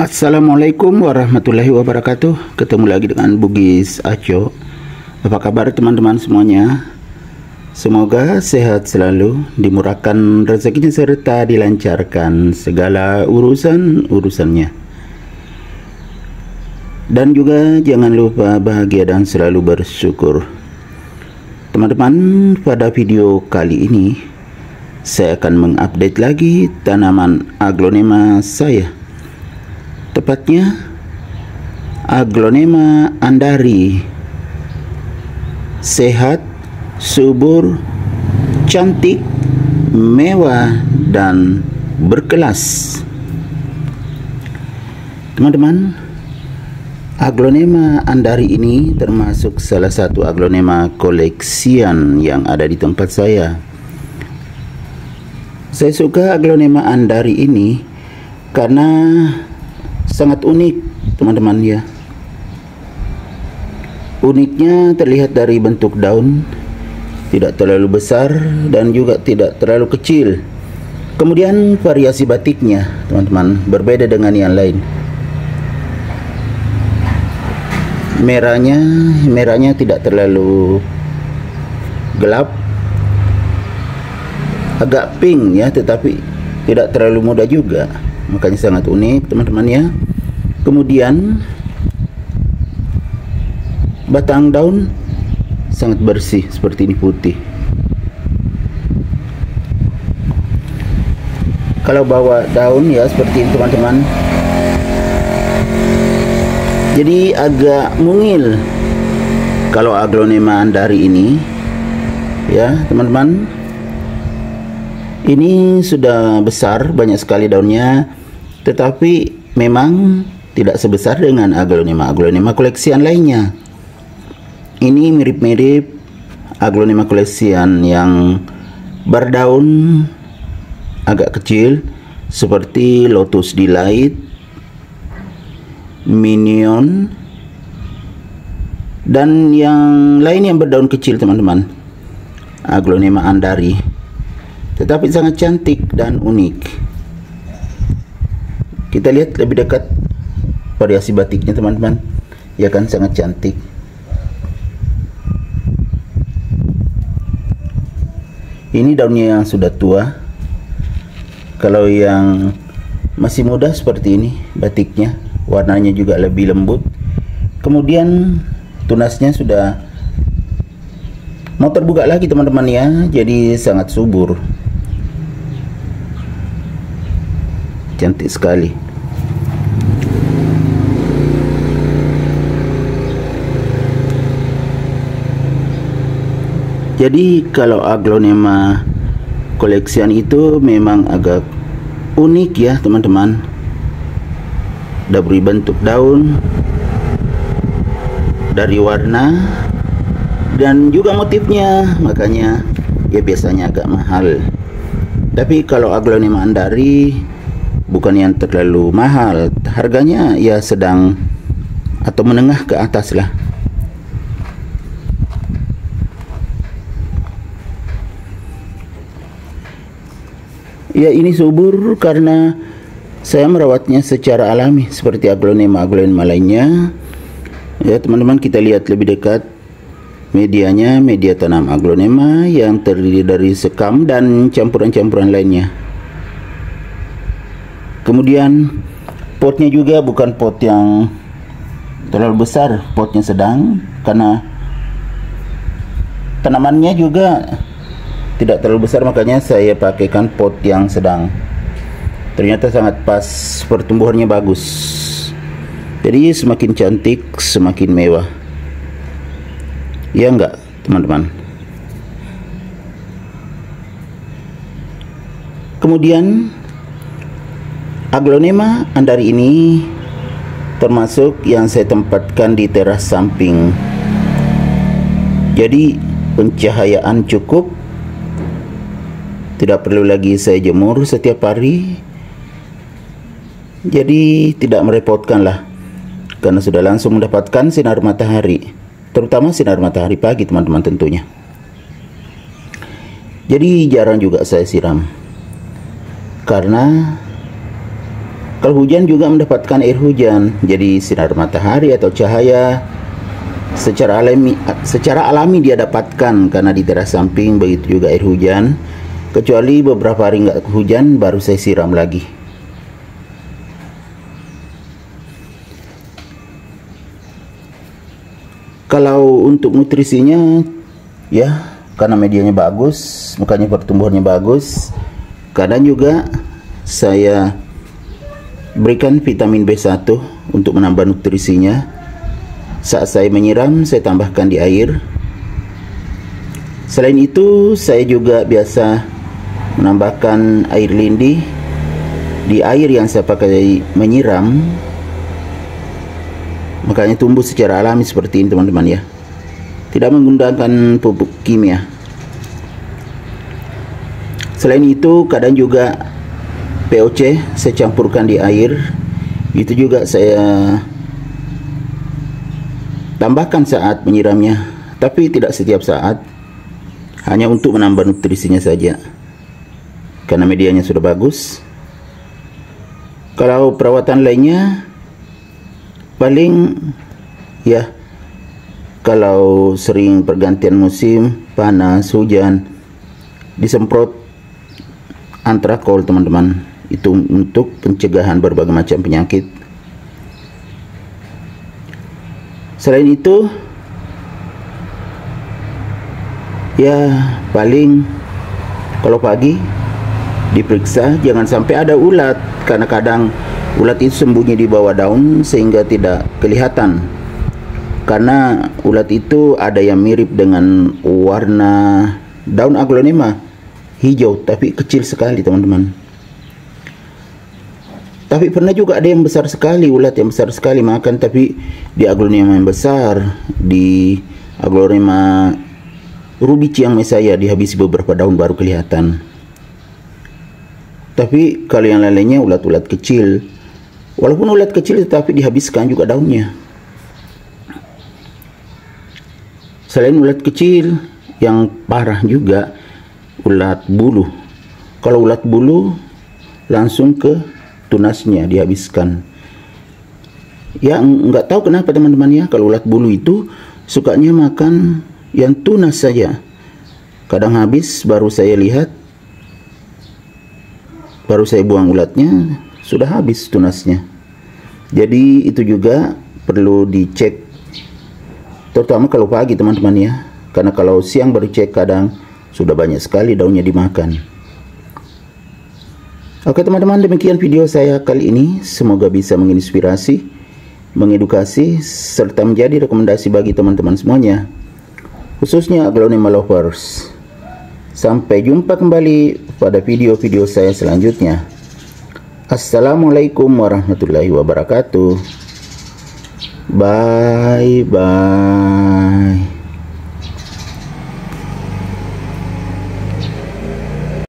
Assalamualaikum warahmatullahi wabarakatuh. Ketemu lagi dengan Bugis Aco. Apa kabar teman-teman semuanya? Semoga sehat selalu, dimurahkan rezekinya serta dilancarkan segala urusannya. Dan juga jangan lupa bahagia dan selalu bersyukur. Teman-teman, pada video kali ini saya akan mengupdate lagi tanaman aglonema saya. Tepatnya aglonema andari. Sehat, subur, cantik, mewah, dan berkelas. Teman-teman, aglonema andari ini termasuk salah satu aglonema koleksian yang ada di tempat saya. Saya suka aglonema andari ini karena sangat unik, teman-teman ya. Uniknya terlihat dari bentuk daun, tidak terlalu besar dan juga tidak terlalu kecil. Kemudian variasi batiknya, teman-teman, berbeda dengan yang lain. Merahnya tidak terlalu gelap, agak pink ya, tetapi tidak terlalu muda juga. Makanya sangat unik, teman-teman ya. Kemudian batang daun sangat bersih seperti ini, putih. Kalau bawa daun ya seperti ini, teman-teman, jadi agak mungil. Kalau aglonema andari ini ya, teman-teman, ini sudah besar, banyak sekali daunnya, tetapi memang tidak sebesar dengan aglonema koleksian lainnya. Ini mirip-mirip aglonema koleksian yang berdaun agak kecil seperti Lotus Delight, Minion, dan yang lain yang berdaun kecil, teman-teman. Aglonema andari, tetapi sangat cantik dan unik. Kita lihat lebih dekat variasi batiknya, teman-teman. Ya kan, sangat cantik. Ini daunnya yang sudah tua. Kalau yang masih muda seperti ini batiknya, warnanya juga lebih lembut. Kemudian tunasnya sudah mau terbuka lagi, teman-teman ya. Jadi sangat subur. Cantik sekali. Jadi kalau aglonema koleksian itu memang agak unik ya, teman-teman. Dari bentuk daun, dari warna, dan juga motifnya, makanya ya biasanya agak mahal. Tapi kalau aglonema andari bukan yang terlalu mahal, harganya ya sedang atau menengah ke atas lah. Ya, ini subur karena saya merawatnya secara alami seperti aglonema lainnya. Ya, teman-teman, kita lihat lebih dekat medianya, media tanam aglonema yang terdiri dari sekam dan campuran-campuran lainnya. Kemudian potnya juga bukan pot yang terlalu besar, potnya sedang, karena tanamannya juga tidak terlalu besar, makanya saya pakaikan pot yang sedang. Ternyata sangat pas, pertumbuhannya bagus. Jadi semakin cantik, semakin mewah. Ya enggak, teman-teman? Kemudian aglonema andari ini termasuk yang saya tempatkan di teras samping. Jadi pencahayaan cukup, tidak perlu lagi saya jemur setiap hari. Jadi tidak merepotkan lah, karena sudah langsung mendapatkan sinar matahari, terutama sinar matahari pagi, teman-teman, tentunya. Jadi jarang juga saya siram, karena Kalau hujan juga mendapatkan air hujan, jadi sinar matahari atau cahaya secara alami dia dapatkan karena di teras samping, begitu juga air hujan. Kecuali beberapa hari nggak hujan, baru saya siram lagi. Kalau untuk nutrisinya, ya karena medianya bagus, makanya pertumbuhannya bagus. Kadang juga saya berikan vitamin B1 untuk menambah nutrisinya. Saat saya menyiram, saya tambahkan di air. Selain itu, saya juga biasa menambahkan air lindi di air yang saya pakai menyiram. Makanya tumbuh secara alami seperti ini teman-teman ya. Tidak menggunakan pupuk kimia. Selain itu, kadang juga POC saya campurkan di air. Itu juga saya tambahkan saat menyiramnya, tapi tidak setiap saat. Hanya untuk menambah nutrisinya saja. Karena medianya sudah bagus. Kalau perawatan lainnya, paling ya kalau sering pergantian musim, panas, hujan, disemprot antrakol teman-teman. Itu untuk pencegahan berbagai macam penyakit. Selain itu, ya paling kalau pagi diperiksa jangan sampai ada ulat, karena kadang ulat itu sembunyi di bawah daun sehingga tidak kelihatan. Karena ulat itu ada yang mirip dengan warna daun aglonema, hijau tapi kecil sekali teman-teman. Tapi pernah juga ada yang besar sekali, ulat yang besar sekali makan, tapi di aglonema yang besar, di aglonema ruby Chiang Mai saya dihabisi beberapa daun baru kelihatan. Tapi kalau yang lainnya ulat-ulat kecil, walaupun ulat kecil tetapi dihabiskan juga daunnya. Selain ulat kecil, yang parah juga ulat bulu. Kalau ulat bulu langsung ke tunasnya dihabiskan. Ya nggak tahu kenapa teman-teman ya, kalau ulat bulu itu sukanya makan yang tunas saja. Kadang habis, baru saya lihat, baru saya buang ulatnya, sudah habis tunasnya. Jadi itu juga perlu dicek, terutama kalau pagi teman-teman ya, karena kalau siang baru cek kadang sudah banyak sekali daunnya dimakan. Oke teman-teman, demikian video saya kali ini. Semoga bisa menginspirasi, mengedukasi, serta menjadi rekomendasi bagi teman-teman semuanya, khususnya aglonema lovers. Sampai jumpa kembali pada video-video saya selanjutnya. Assalamualaikum warahmatullahi wabarakatuh. Bye bye.